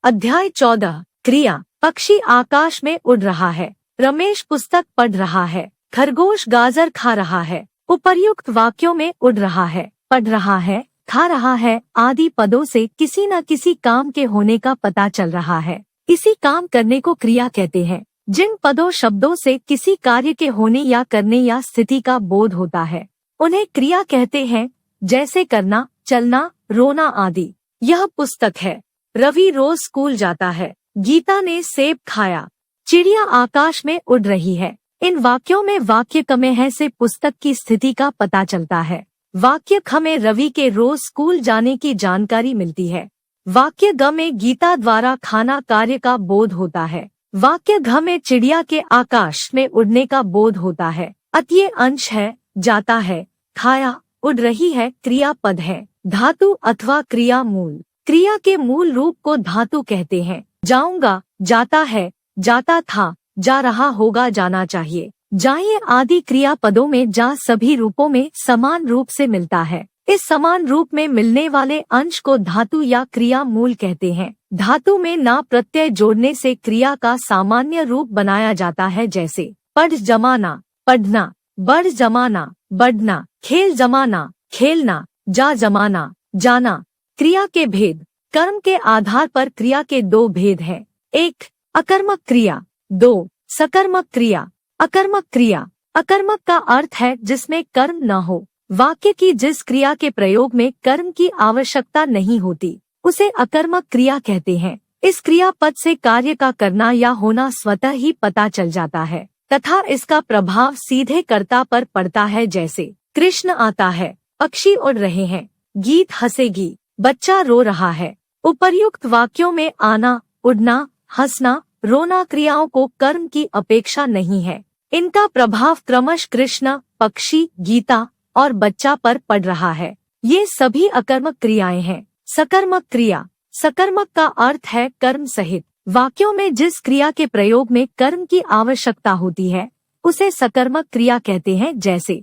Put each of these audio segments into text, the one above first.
अध्याय 14 क्रिया। पक्षी आकाश में उड़ रहा है। रमेश पुस्तक पढ़ रहा है। खरगोश गाजर खा रहा है। उपर्युक्त वाक्यों में उड़ रहा है, पढ़ रहा है, खा रहा है आदि पदों से किसी न किसी काम के होने का पता चल रहा है। इसी काम करने को क्रिया कहते हैं। जिन पदों शब्दों से किसी कार्य के होने या करने या स्थिति का बोध होता है उन्हें क्रिया कहते हैं, जैसे करना, चलना, रोना आदि। यह पुस्तक है। रवि रोज स्कूल जाता है। गीता ने सेब खाया। चिड़िया आकाश में उड़ रही है। इन वाक्यों में वाक्य क में है से पुस्तक की स्थिति का पता चलता है। वाक्य ख में रवि के रोज स्कूल जाने की जानकारी मिलती है। वाक्य ग में गीता द्वारा खाना कार्य का बोध होता है। वाक्य घ में चिड़िया के आकाश में उड़ने का बोध होता है। अतः अंश है, जाता है, खाया, उड़ रही है क्रियापद है। धातु अथवा क्रिया मूल। क्रिया के मूल रूप को धातु कहते हैं। जाऊंगा, जाता है, जाता था, जा रहा होगा, जाना चाहिए, जाइए आदि क्रियापदों में जा सभी रूपों में समान रूप से मिलता है। इस समान रूप में मिलने वाले अंश को धातु या क्रिया मूल कहते हैं। धातु में ना प्रत्यय जोड़ने से क्रिया का सामान्य रूप बनाया जाता है, जैसे पढ़ जमाना, पढ़ना, बढ़ जमाना, बढ़ना, खेल जमाना, खेलना, जा जमाना, जाना। क्रिया के भेद। कर्म के आधार पर क्रिया के दो भेद हैं। 1. अकर्मक क्रिया। 2. सकर्मक क्रिया। अकर्मक क्रिया। अकर्मक का अर्थ है जिसमें कर्म न हो। वाक्य की जिस क्रिया के प्रयोग में कर्म की आवश्यकता नहीं होती उसे अकर्मक क्रिया कहते हैं। इस क्रियापद से कार्य का करना या होना स्वतः ही पता चल जाता है तथा इसका प्रभाव सीधे कर्ता पर पड़ता है, जैसे कृष्ण आता है, पक्षी उड़ रहे हैं, गीत हंसेगी, बच्चा रो रहा है। उपर्युक्त वाक्यों में आना, उड़ना, हंसना, रोना क्रियाओं को कर्म की अपेक्षा नहीं है। इनका प्रभाव क्रमश कृष्ण, पक्षी, गीता और बच्चा पर पड़ रहा है। ये सभी अकर्मक क्रियाएं हैं। सकर्मक क्रिया। सकर्मक का अर्थ है कर्म सहित। वाक्यों में जिस क्रिया के प्रयोग में कर्म की आवश्यकता होती है उसे सकर्मक क्रिया कहते हैं, जैसे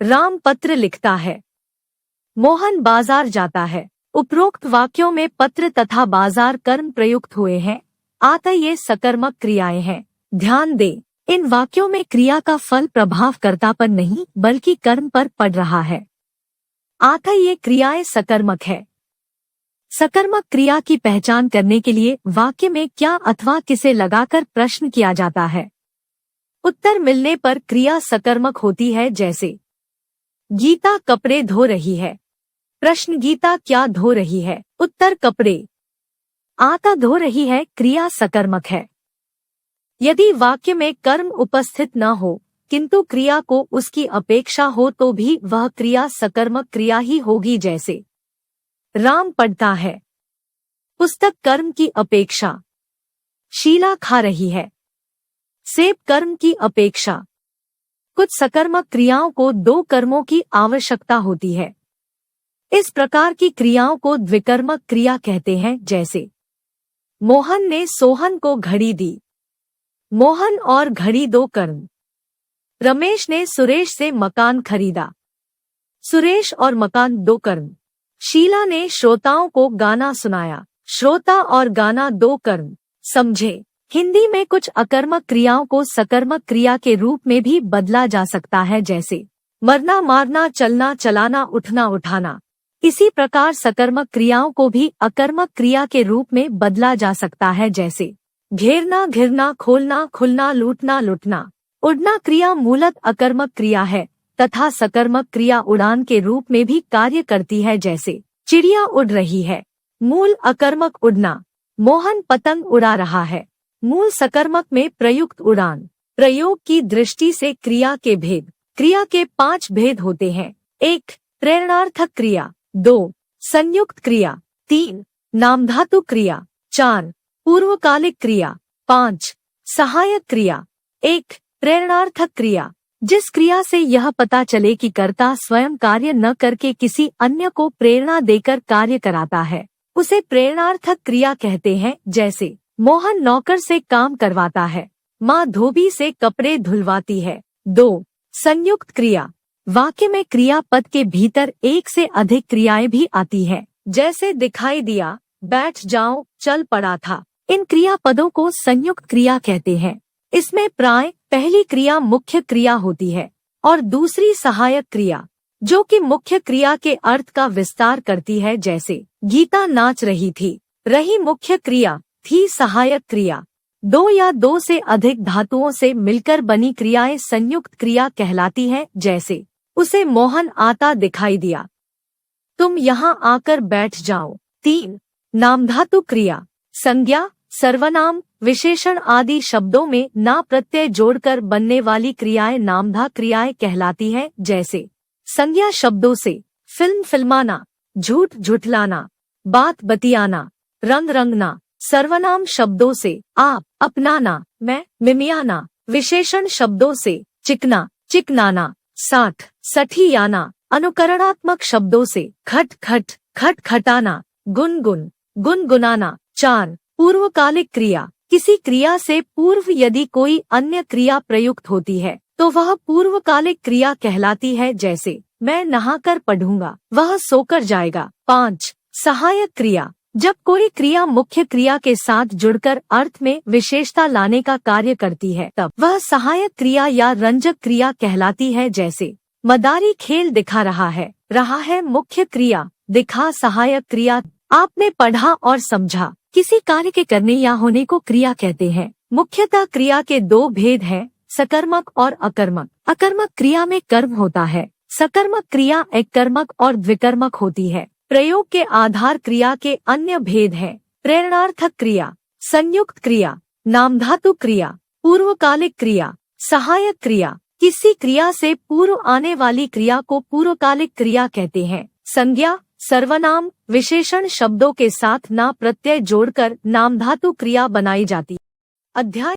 राम पत्र लिखता है, मोहन बाजार जाता है। उपरोक्त वाक्यों में पत्र तथा बाजार कर्म प्रयुक्त हुए हैं, अतः ये सकर्मक क्रियाएं हैं। ध्यान दें, इन वाक्यों में क्रिया का फल प्रभावकर्ता पर नहीं बल्कि कर्म पर पड़ रहा है, अतः ये क्रियाएं सकर्मक है। सकर्मक क्रिया की पहचान करने के लिए वाक्य में क्या अथवा किसे लगाकर प्रश्न किया जाता है। उत्तर मिलने पर क्रिया सकर्मक होती है, जैसे गीता कपड़े धो रही है। प्रश्न गीता क्या धो रही है? उत्तर कपड़े। आता धो रही है क्रिया सकर्मक है। यदि वाक्य में कर्म उपस्थित न हो किंतु क्रिया को उसकी अपेक्षा हो तो भी वह क्रिया सकर्मक क्रिया ही होगी, जैसे राम पढ़ता है, पुस्तक कर्म की अपेक्षा, शीला खा रही है, सेब कर्म की अपेक्षा। कुछ सकर्मक क्रियाओं को दो कर्मों की आवश्यकता होती है। इस प्रकार की क्रियाओं को द्विकर्मक क्रिया कहते हैं, जैसे मोहन ने सोहन को घड़ी दी। मोहन और घड़ी दो कर्म। रमेश ने सुरेश से मकान खरीदा। सुरेश और मकान दो कर्म। शीला ने श्रोताओं को गाना सुनाया। श्रोता और गाना दो कर्म। समझे। हिंदी में कुछ अकर्मक क्रियाओं को सकर्मक क्रिया के रूप में भी बदला जा सकता है, जैसे मरना, मारना, चलना, चलाना, उठना, उठाना। इसी प्रकार सकर्मक क्रियाओं को भी अकर्मक क्रिया के रूप में बदला जा सकता है, जैसे घेरना, घिरना, खोलना, खुलना, लूटना, लुटना। उड़ना क्रिया मूलत अकर्मक क्रिया है तथा सकर्मक क्रिया उड़ान के रूप में भी कार्य करती है, जैसे चिड़िया उड़ रही है। मूल अकर्मक उड़ना। मोहन पतंग उड़ा रहा है। मूल सकर्मक में प्रयुक्त उड़ान। प्रयोग की दृष्टि से क्रिया के भेद। क्रिया के 5 भेद होते हैं। 1. प्रेरणार्थक क्रिया। 2. संयुक्त क्रिया। 3. नामधातु क्रिया। 4. पूर्वकालिक क्रिया। 5. सहायक क्रिया। 1. प्रेरणार्थक क्रिया। जिस क्रिया से यह पता चले कि कर्ता स्वयं कार्य न करके किसी अन्य को प्रेरणा देकर कार्य कराता है उसे प्रेरणार्थक क्रिया कहते हैं, जैसे मोहन नौकर से काम करवाता है, माँ धोबी से कपड़े धुलवाती है। 2. संयुक्त क्रिया। वाक्य में क्रियापद के भीतर एक से अधिक क्रियाएं भी आती है, जैसे दिखाई दिया, बैठ जाओ, चल पड़ा था। इन क्रियापदों को संयुक्त क्रिया कहते हैं। इसमें प्राय पहली क्रिया मुख्य क्रिया होती है और दूसरी सहायक क्रिया, जो कि मुख्य क्रिया के अर्थ का विस्तार करती है। जैसे गीता नाच रही थी, रही मुख्य क्रिया, थी सहायक क्रिया। दो या दो से अधिक धातुओं से मिलकर बनी क्रियाएं संयुक्त क्रिया कहलाती हैं। जैसे उसे मोहन आता दिखाई दिया, तुम यहाँ आकर बैठ जाओ। 3. नामधातु क्रिया। संज्ञा, सर्वनाम, विशेषण आदि शब्दों में ना प्रत्यय जोड़कर बनने वाली क्रियाएं नामधा क्रियाएं कहलाती हैं। जैसे संज्ञा शब्दों से फिल्म फिल्माना, झूठ झुठलाना, बात बतियाना, रंग रंगना। सर्वनाम शब्दों से आप, अपनाना, मैं, मिमियाना। विशेषण शब्दों से चिकना, चिकनाना, साठ, सठियाना। अनुकरणात्मक शब्दों से खट खट, खटखटाना, गुनगुन, गुनगुनाना। 4. पूर्वकालिक क्रिया। किसी क्रिया से पूर्व यदि कोई अन्य क्रिया प्रयुक्त होती है तो वह पूर्वकालिक क्रिया कहलाती है। जैसे मैं नहाकर पढ़ूंगा, वह सोकर जाएगा। 5. सहायक क्रिया। जब कोई क्रिया मुख्य क्रिया के साथ जुड़कर अर्थ में विशेषता लाने का कार्य करती है तब वह सहायक क्रिया या रंजक क्रिया कहलाती है। जैसे मदारी खेल दिखा रहा है मुख्य क्रिया, दिखा सहायक क्रिया। आपने पढ़ा और समझा। किसी कार्य के करने या होने को क्रिया कहते हैं। मुख्यतः क्रिया के 2 भेद हैं, सकर्मक और अकर्मक। अकर्मक क्रिया में कर्म होता है। सकर्मक क्रिया एककर्मक और द्विकर्मक होती है। प्रयोग के आधार क्रिया के अन्य भेद हैं। प्रेरणार्थक क्रिया, संयुक्त क्रिया, नामधातु क्रिया, पूर्वकालिक क्रिया, सहायक क्रिया। किसी क्रिया से पूर्व आने वाली क्रिया को पूर्वकालिक क्रिया कहते हैं। संज्ञा, सर्वनाम, विशेषण शब्दों के साथ ना प्रत्यय जोड़कर नामधातु क्रिया बनाई जाती। अध्याय